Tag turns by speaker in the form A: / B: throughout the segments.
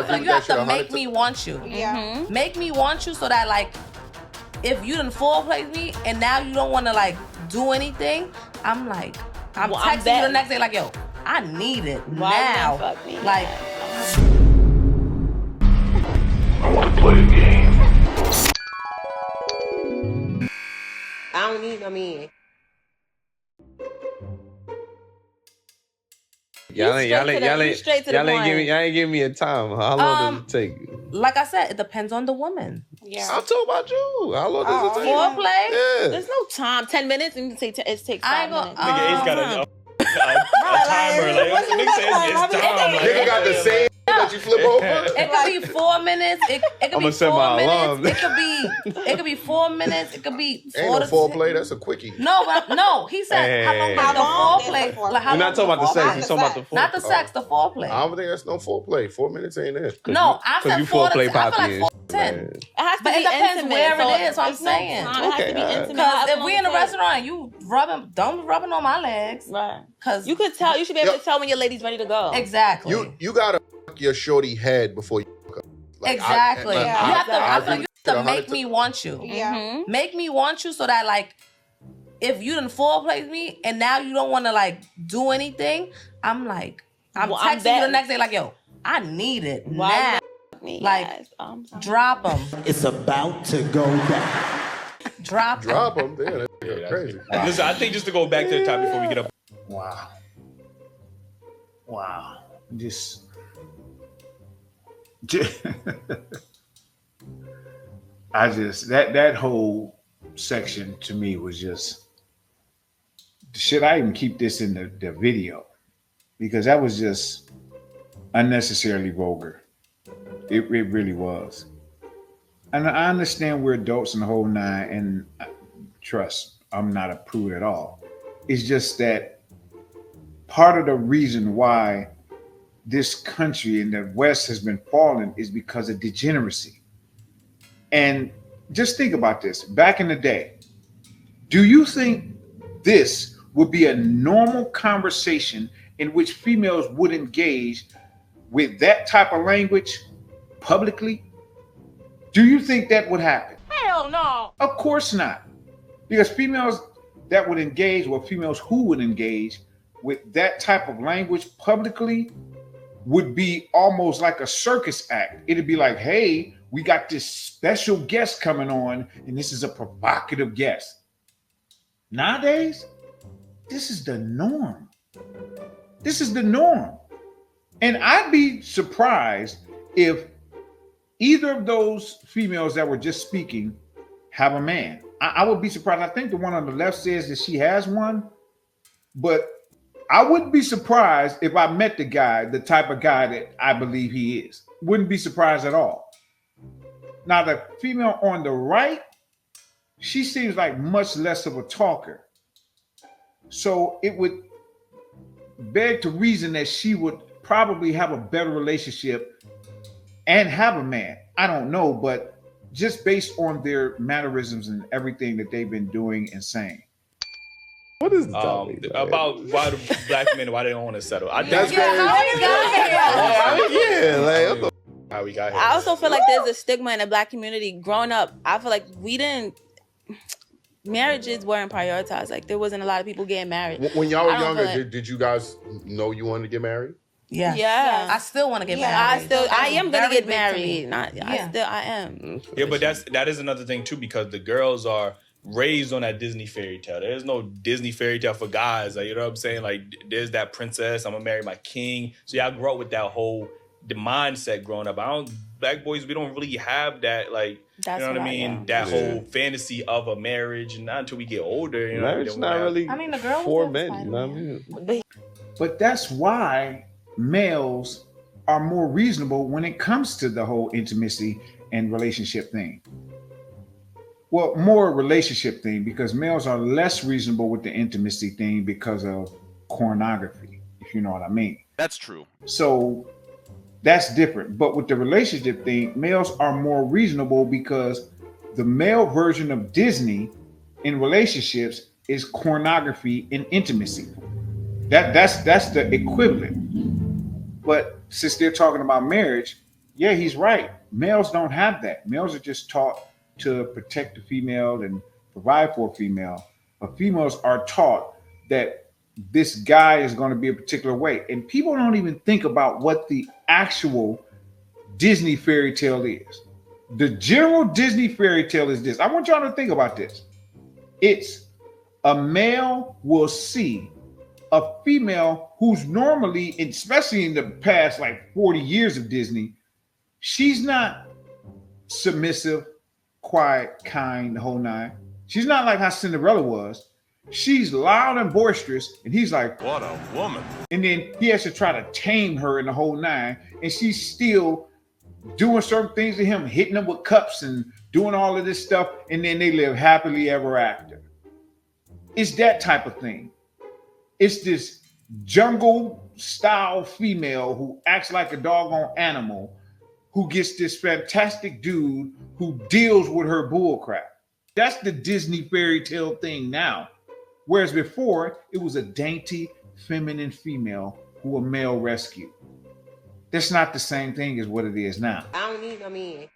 A: I feel like you have to make me want you.
B: Yeah.
A: Make me want you so that like, if you done foreplay me and now you don't want to like do anything, I'm texting you the next day like, yo, I need it now.
C: Fuck me?
A: Like,
D: I want to play a game.
B: I don't need no man.
E: Y'all ain't give me a time. How long does it take?
A: like I said, it depends on the woman.
C: Yeah.
E: I'm talking about you. How long does it take?
A: Foreplay?
E: Yeah.
C: There's no time. 10 minutes, and you say it takes 5 minutes.
F: Nigga, it's got a timer. Like, nigga says it's time.
E: Nigga got the same that you flip over.
A: It could be 4 minutes. It could
E: I'ma
A: be
E: set
A: 4
E: my
A: minutes.
E: alarm.
A: It could be 4 minutes. It could be 4
E: Ain't no
A: to
E: foreplay. That's a quickie.
A: No. He said how long is the foreplay? Like, how
E: You're not talking about the sex. You're talking about the foreplay.
A: Not the sex, the foreplay.
E: I don't think that's no foreplay. 4 minutes ain't it.
A: No, I said 4 to 10. I feel like 4 to 10.
C: It has to
A: But
C: be
A: it depends
C: intimate,
A: where
C: so
A: it is. So I'm
C: it's no
A: saying.
C: time. It has to be intimate.
A: Because if we in a restaurant, you don't rubbing on my legs.
C: Right.
A: Because
C: you could tell. You should be able to tell when your lady's ready to go.
A: Exactly.
E: You gotta fuck your shorty head before you fuck her. Like,
A: exactly.
E: I
A: you have to. I feel like you have to make
E: 100%.
A: me want you.
B: Yeah.
A: Make me want you so that like, if you done foreplay me and now you don't want to like do anything, I'm texting you the next day like, yo, I need it now. Like, drop them.
G: It's about to go down.
A: Drop
E: them. Yeah, that's crazy.
F: Listen, I think just to go back to the top before we get up.
G: Wow. Just that whole section to me was just, should I even keep this in the video? Because that was just unnecessarily vulgar. It really was. And I understand we're adults in the whole nine, and trust, I'm not a prude at all. It's just that part of the reason why this country and the West has been falling is because of degeneracy. And just think about this. Back in the day, do you think this would be a normal conversation in which females would engage with that type of language publicly? Do you think that would happen?
C: Hell no.
G: Of course not. Because females that would engage, or females who would engage with that type of language publicly would be almost like a circus act. It'd be like, hey, we got this special guest coming on, and this is a provocative guest. Nowadays, this is the norm. This is the norm. And I'd be surprised if either of those females that were just speaking have a man. I would be surprised. I think the one on the left says that she has one, but I wouldn't be surprised if I met the guy, the type of guy that I believe he is. Wouldn't be surprised at all. Now, the female on the right, she seems like much less of a talker. So it would beg to reason that she would probably have a better relationship and have a man. I don't know, but just based on their mannerisms and everything that they've been doing and saying.
E: What is
F: about why the black men, why they don't want to settle? I think
E: That's crazy.
F: How we got here.
C: I also feel like there's a stigma in the black community. Growing up, I feel like marriages weren't prioritized. Like, there wasn't a lot of people getting married.
E: When y'all were younger, did you guys know you wanted to get married?
A: Yeah. I still want to get married.
C: I am gonna get married. I am.
F: Yeah, but that is another thing too, because the girls are raised on that Disney fairy tale. There's no Disney fairy tale for guys. Like, you know what I'm saying? Like, there's that princess, I'm gonna marry my king. So y'all grow up with that whole mindset growing up. Black boys, we don't really have that, like,
C: that's
F: you know what I mean? That whole fantasy of a marriage, and not until we get older. You know,
E: marriage not really.
A: I mean, the girl
E: for men. You know what I mean?
G: But that's why males are more reasonable when it comes to the whole intimacy and relationship thing. Well, more relationship thing, because males are less reasonable with the intimacy thing because of pornography, if you know what I mean.
H: That's true.
G: So that's different. But with the relationship thing, males are more reasonable because the male version of Disney in relationships is pornography and intimacy. That's the equivalent. But since they're talking about marriage, yeah, he's right. Males don't have that. Males are just taught to protect the female and provide for a female. But females are taught that this guy is going to be a particular way. And people don't even think about what the actual Disney fairy tale is. The general Disney fairy tale is this. I want y'all to think about this. It's a male will see a female who's normally, especially in the past like 40 years of Disney, she's not submissive, quiet, kind, the whole nine. She's not like how Cinderella was. She's loud and boisterous, and he's like, what a woman. And then he has to try to tame her in the whole nine, and she's still doing certain things to him, hitting him with cups and doing all of this stuff, and then they live happily ever after. It's that type of thing. It's this jungle-style female who acts like a doggone animal, who gets this fantastic dude who deals with her bullcrap. That's the Disney fairy tale thing now. Whereas before, it was a dainty, feminine female who a male rescued. That's not the same thing as what it is now.
B: I don't need no man.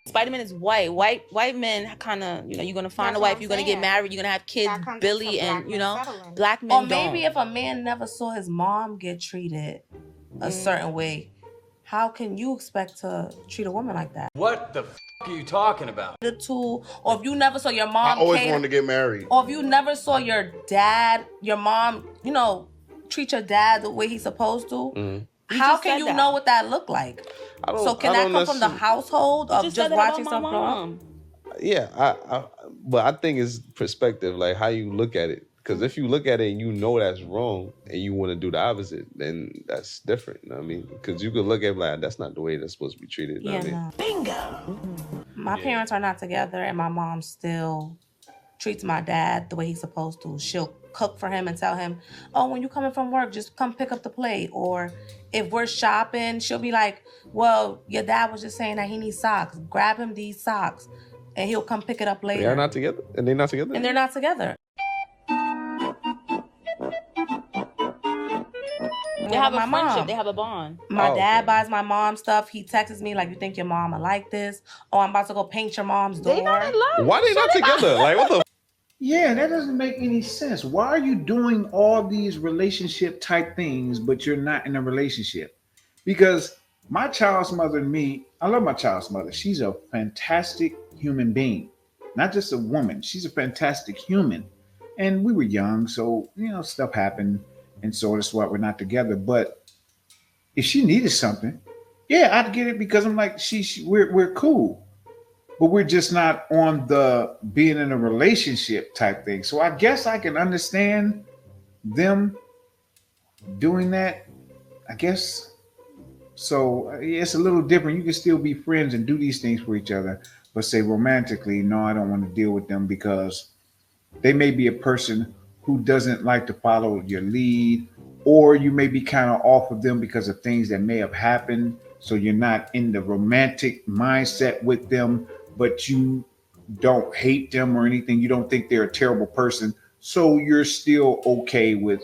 C: Spider-Man is white. White men kind of, you're going to find a wife, you're going to get married, you're going to have kids, Billy, and, black men
A: Or maybe if a man never saw his mom get treated a certain way, how can you expect to treat a woman like that?
H: What the are you talking about?
A: The two, or if you never saw your mom,
E: I always wanted to get married.
A: Or if you never saw your dad, your mom, treat your dad the way he's supposed to. How can you know what that looked like? So can that come from the household of just watching stuff grow up?
E: Yeah, but I think it's perspective, like how you look at it. Because if you look at it and you know that's wrong and you want to do the opposite, then that's different. You know what I mean? Because you could look at it like, that's not the way that's supposed to be treated. You know what I mean?
A: Bingo. Mm-hmm. My parents are not together, and my mom still treats my dad the way he's supposed to. She'll cook for him and tell him, oh, when you coming from work, just come pick up the plate. Or if we're shopping, she'll be like, well, your dad was just saying that he needs socks. Grab him these socks, and he'll come pick it up later.
E: They're not together? And they're not together?
A: And they're not together.
C: They have a friendship. They have a bond.
A: My dad buys my mom stuff. He texts me like, you think your mom will like this? Oh, I'm about to go paint your mom's door.
C: They not in love.
E: Why they not together? Like, what the?
G: Yeah, that doesn't make any sense. Why are you doing all these relationship type things, but you're not in a relationship? Because my child's mother and me, I love my child's mother. She's a fantastic human being, not just a woman. She's a fantastic human. And we were young, so, stuff happened. And so that's why we're not together. But if she needed something, yeah, I'd get it because I'm like, we're cool. But we're just not on the being in a relationship type thing. So I guess I can understand them doing that, I guess. So it's a little different. You can still be friends and do these things for each other, but say romantically, no, I don't want to deal with them because they may be a person who doesn't like to follow your lead, or you may be kind of off of them because of things that may have happened. So you're not in the romantic mindset with them, but you don't hate them or anything. You don't think they're a terrible person. So you're still okay with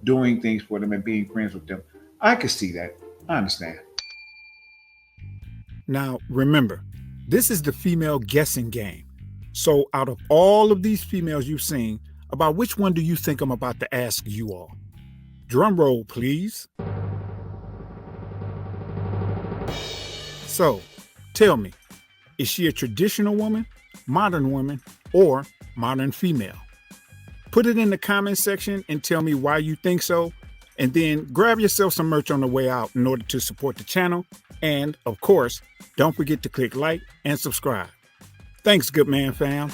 G: doing things for them and being friends with them. I can see that. I understand.
I: Now, remember, this is the female guessing game. So out of all of these females you've seen, about which one do you think I'm about to ask you all? Drum roll, please. So, tell me, is she a traditional woman, modern woman, or modern female? Put it in the comment section and tell me why you think so. And then grab yourself some merch on the way out in order to support the channel. And, of course, don't forget to click like and subscribe. Thanks, good man fam.